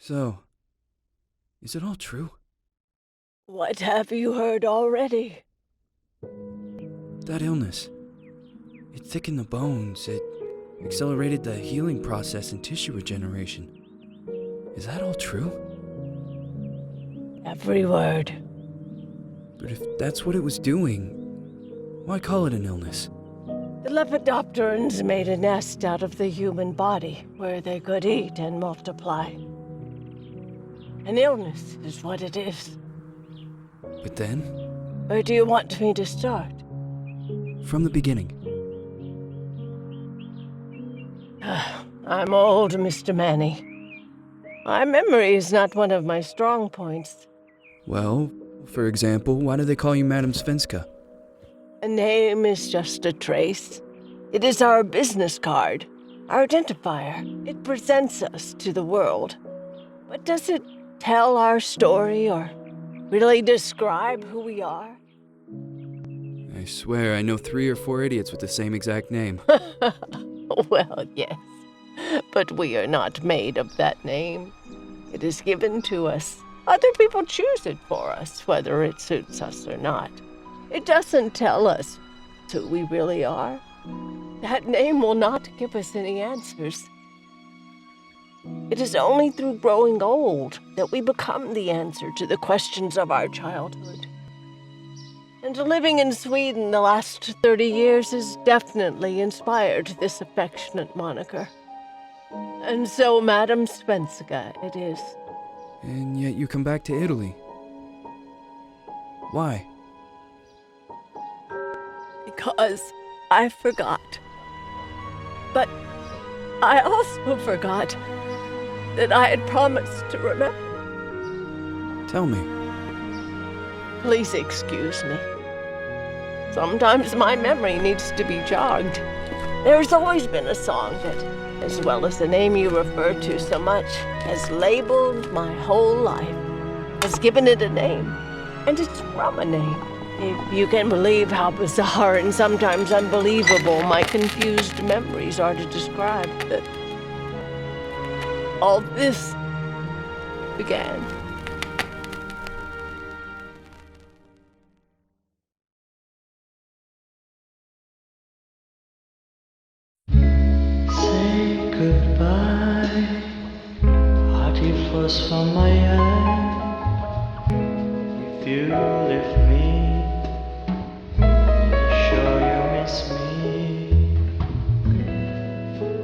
So, is it all true? What have you heard already? That illness. It thickened the bones. It accelerated the healing process and tissue regeneration. Is that all true? Every word. But if that's what it was doing, why call it an illness? The Lepidopterans made a nest out of the human body where they could eat and multiply. An illness is what it is. But then, Where do you want me to start? from the beginning. I'm old, Mr. Manny. My memory is not one of my strong points. Well, for example, why do they call you Madame Svenska? A name is just a trace. It is our business card, our identifier. It presents us to the world. But does it tell our story or really describe who we are? I swear I know 3 or 4 idiots with the same exact name. Well, yes. But we are not made of that name. It is given to us. Other people choose it for us, whether it suits us or not. It doesn't tell us who we really are. That name will not give us any answers. It is only through growing old that we become the answer to the questions of our childhood. And living in Sweden the last 30 years has definitely inspired this affectionate moniker. And so, Madame Svenska it is. And yet you come back to Italy. Why? Because I forgot. But I also forgot that I had promised to remember. Tell me. Please excuse me. Sometimes my memory needs to be jogged. There's always been a song that, as well as the name you refer to so much, has labeled my whole life, has given it a name, and it's from a name. If you can believe how bizarre and sometimes unbelievable my confused memories are to describe that all this began. Say goodbye, hearty frost from my eye. If you leave me, sure you miss me.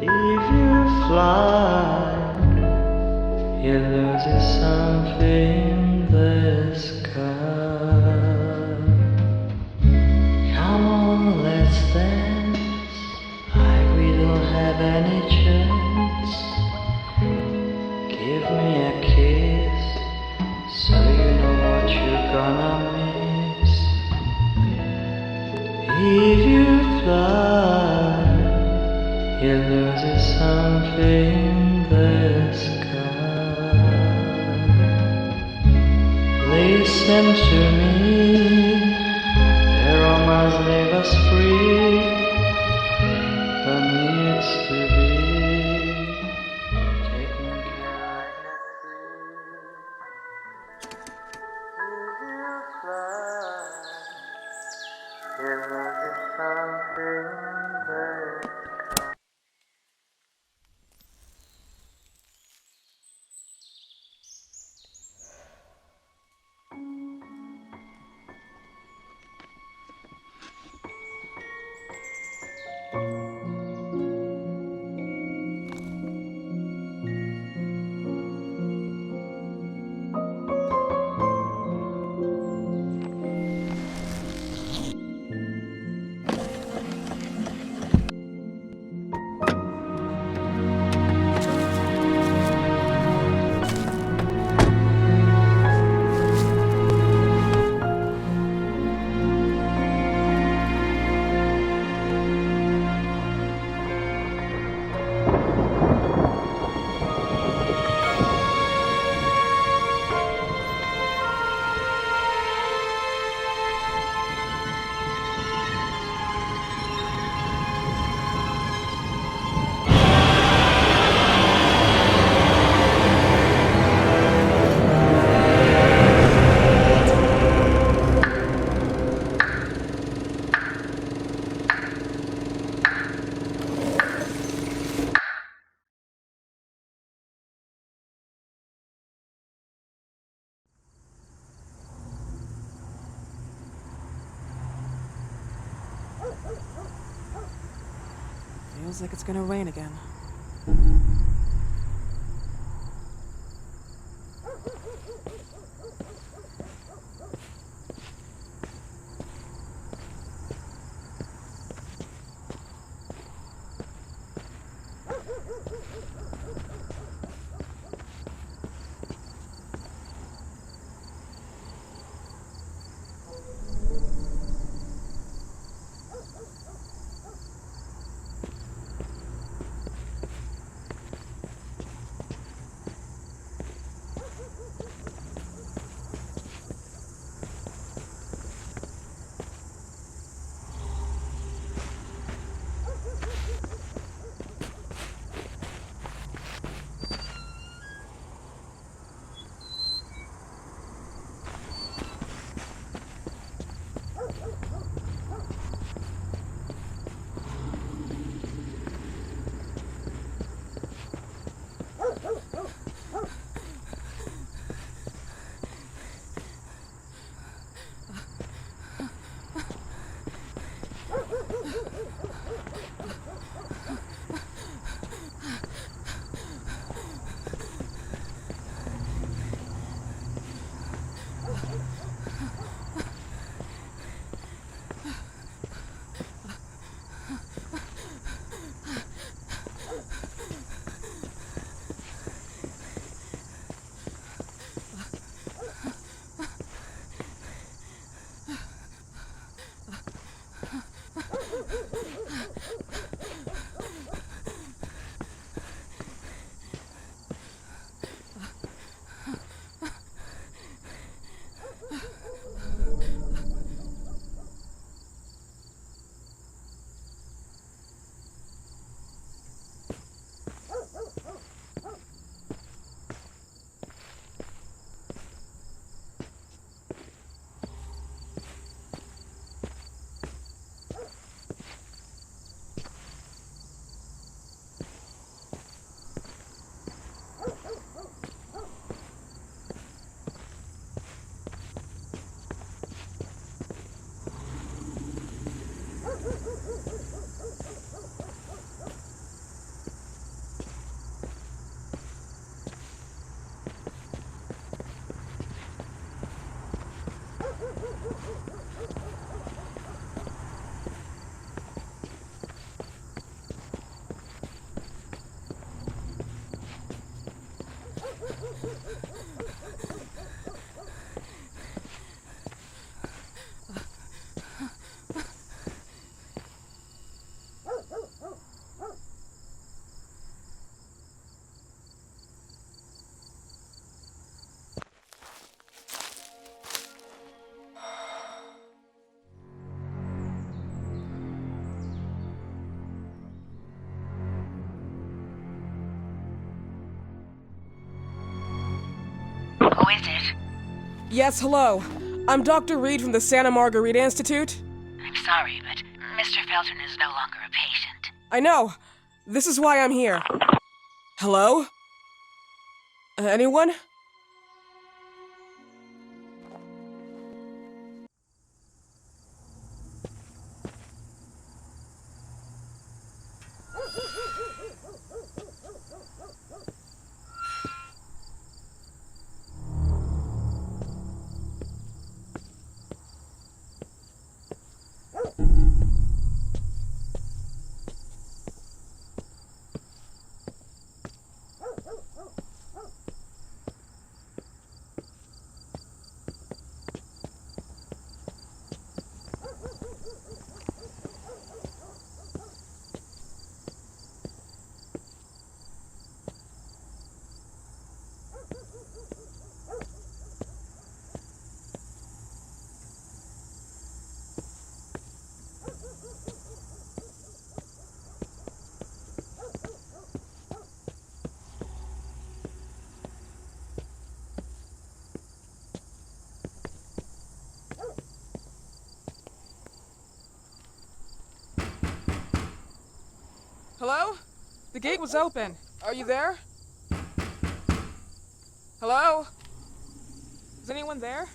If you fly, you lose something in the sky. Come on, let's dance. We don't have any chance. Give me a kiss, so you know what you're gonna miss. If you fly, you lose something in the sky. Listen to me, the romance leave us free. Needs to be taken care of. If you fly, you lose something there. Feels like it's gonna rain again. Who is it? Yes, hello. I'm Dr. Reed from the Santa Margarita Institute. I'm sorry, but Mr. Felton is no longer a patient. I know. This is why I'm here. Hello? Anyone? Hello? The gate was open. Are you there? Hello? Is anyone there?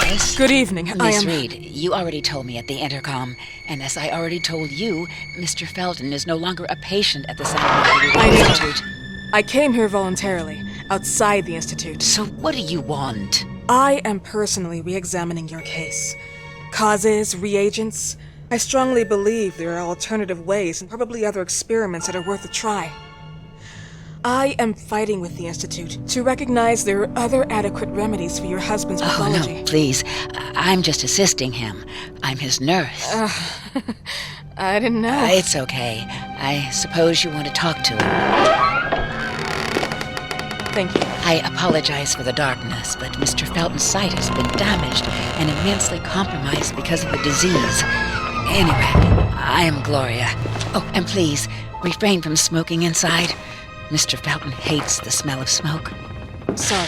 Alice? Good evening. Miss Reed, you already told me at the intercom, and as I already told you, Mr. Felton is no longer a patient at the Santa Institute. I came here voluntarily, outside the Institute. So what do you want? I am personally re-examining your case. Causes, reagents. I strongly believe there are alternative ways and probably other experiments that are worth a try. I am fighting with the Institute to recognize there are other adequate remedies for your husband's pathology. Oh, no, please. I'm just assisting him. I'm his nurse. I didn't know. It's okay. I suppose you want to talk to him. Thank you. I apologize for the darkness, but Mr. Felton's sight has been damaged and immensely compromised because of the disease. Anyway, I am Gloria. Oh, and please, refrain from smoking inside. Mr. Felton hates the smell of smoke. Sorry.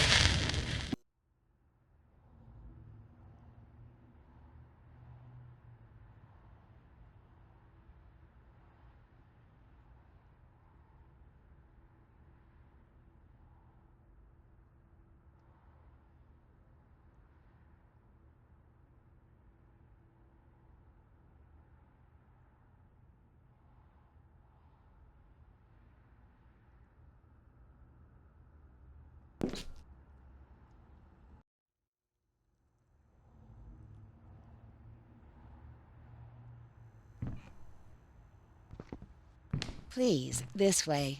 Please, this way.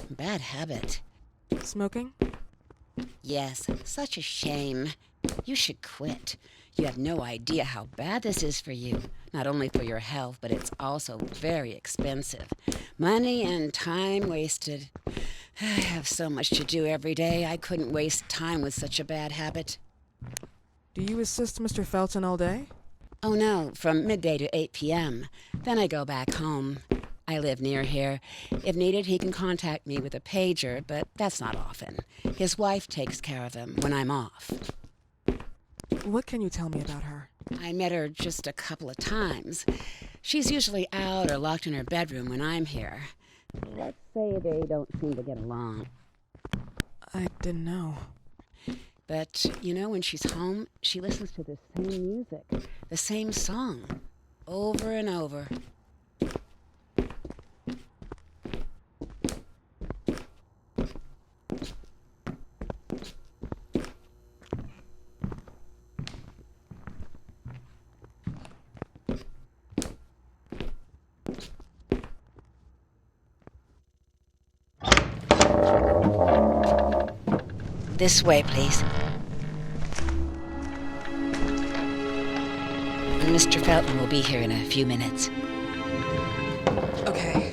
Bad habit. Smoking? Yes, such a shame. You should quit. You have no idea how bad this is for you. Not only for your health, but it's also very expensive. Money and time wasted. I have so much to do every day. I couldn't waste time with such a bad habit. Do you assist Mr. Felton all day? Oh no, from midday to 8 p.m. Then I go back home. I live near here. If needed, he can contact me with a pager, but that's not often. His wife takes care of him when I'm off. What can you tell me about her? I met her just a couple of times. She's usually out or locked in her bedroom when I'm here. Let's say they don't seem to get along. I didn't know. But, you know, when she's home, she listens to the same music, the same song, over and over. This way, please. Mr. Felton will be here in a few minutes. Okay.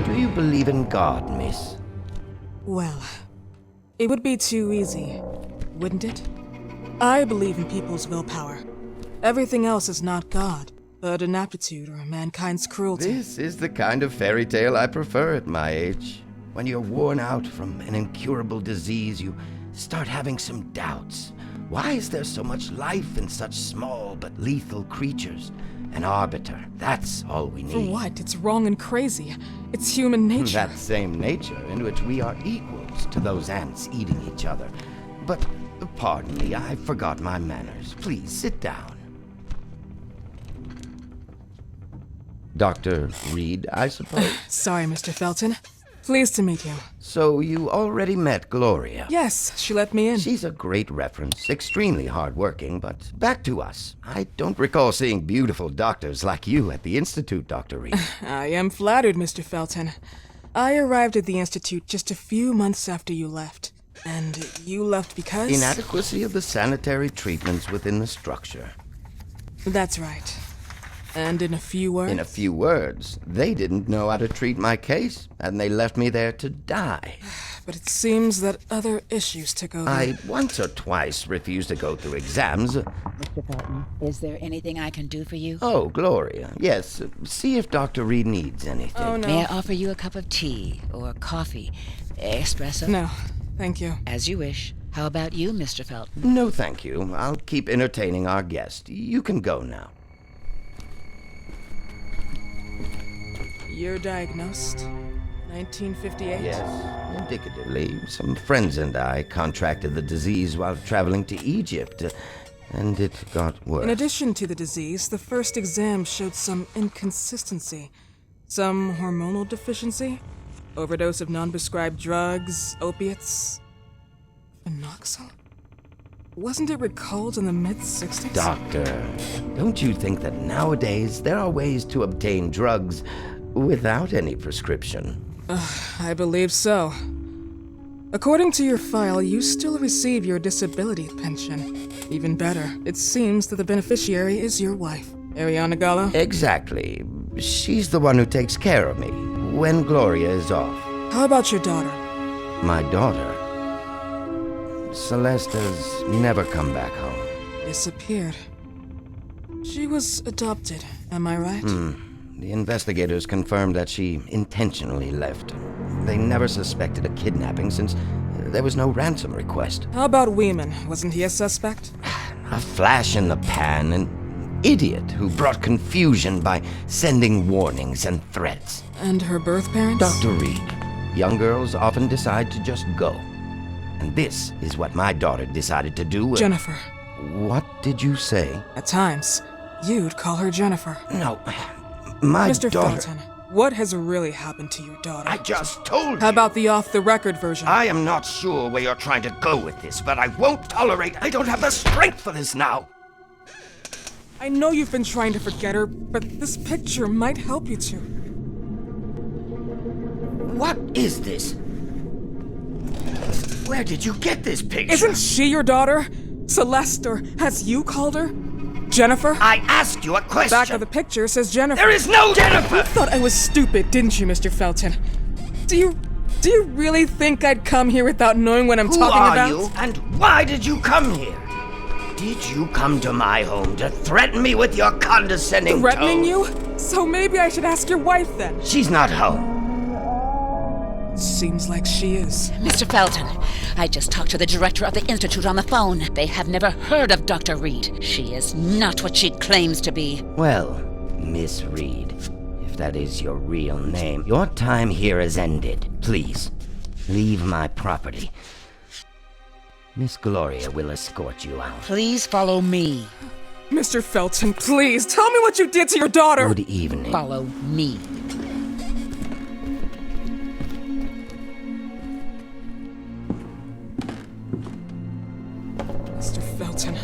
Do you believe in God, miss? Well, it would be too easy, wouldn't it? I believe in people's willpower. Everything else is not God, but an aptitude or mankind's cruelty. This is the kind of fairy tale I prefer at my age. When you're worn out from an incurable disease, you start having some doubts. Why is there so much life in such small but lethal creatures? An arbiter, that's all we need. For what? It's wrong and crazy. It's human nature. That same nature in which we are equals to those ants eating each other. But, pardon me, I forgot my manners. Please, sit down. Dr. Reed, I suppose? Sorry, Mr. Felton. Pleased to meet you. So you already met Gloria? Yes, she let me in. She's a great reference, extremely hardworking, but back to us. I don't recall seeing beautiful doctors like you at the Institute, Dr. Reed. I am flattered, Mr. Felton. I arrived at the Institute just a few months after you left. And you left because? Inadequacy of the sanitary treatments within the structure. That's right. And in a few words? In a few words, they didn't know how to treat my case, and they left me there to die. But it seems that other issues took over. I once or twice refused to go through exams. Mr. Felton, is there anything I can do for you? Oh, Gloria, yes. See if Dr. Reed needs anything. Oh, no. May I offer you a cup of tea or coffee? Espresso? No, thank you. As you wish. How about you, Mr. Felton? No, thank you. I'll keep entertaining our guest. You can go now. You're diagnosed? 1958? Yes, indicatively. Some friends and I contracted the disease while traveling to Egypt, and it got worse. In addition to the disease, the first exam showed some inconsistency. Some hormonal deficiency? Overdose of non-prescribed drugs, opiates? Phenoxyl? Wasn't it recalled in the mid-60s? Doctor, don't you think that nowadays there are ways to obtain drugs without any prescription? I believe so. According to your file, you still receive your disability pension. Even better, it seems that the beneficiary is your wife, Ariana Gallo. Exactly. She's the one who takes care of me when Gloria is off. How about your daughter? My daughter, Celeste, has never come back home. Disappeared. She was adopted, am I right? The investigators confirmed that she intentionally left. They never suspected a kidnapping since there was no ransom request. How about Weeman? Wasn't he a suspect? A flash in the pan, an idiot who brought confusion by sending warnings and threats. And her birth parents? Dr. Reed, young girls often decide to just go. And this is what my daughter decided to do. Jennifer. What did you say? At times, you'd call her Jennifer. No, my Mr. daughter... Felton, what has really happened to your daughter? I just told you. How about the off-the-record version? I am not sure where you're trying to go with this, but I won't tolerate... I don't have the strength for this now. I know you've been trying to forget her, but this picture might help you to. What is this? Where did you get this picture? Isn't she your daughter? Celeste, or has you called her? Jennifer? I asked you a question. Back of the picture says Jennifer. There is no Jennifer! You thought I was stupid, didn't you, Mr. Felton? Do you really think I'd come here without knowing what I'm Who talking are about? you, and why did you come here? Did you come to my home to threaten me with your condescending Threatening tone? you? So maybe I should ask your wife then. She's not home. Seems like she is. Mr. Felton, I just talked to the director of the Institute on the phone. They have never heard of Dr. Reed. She is not what she claims to be. Well, Miss Reed, if that is your real name, your time here has ended. Please, leave my property. Miss Gloria will escort you out. Please follow me. Mr. Felton, please, tell me what you did to your daughter! Good evening. Follow me. Mr. Felton,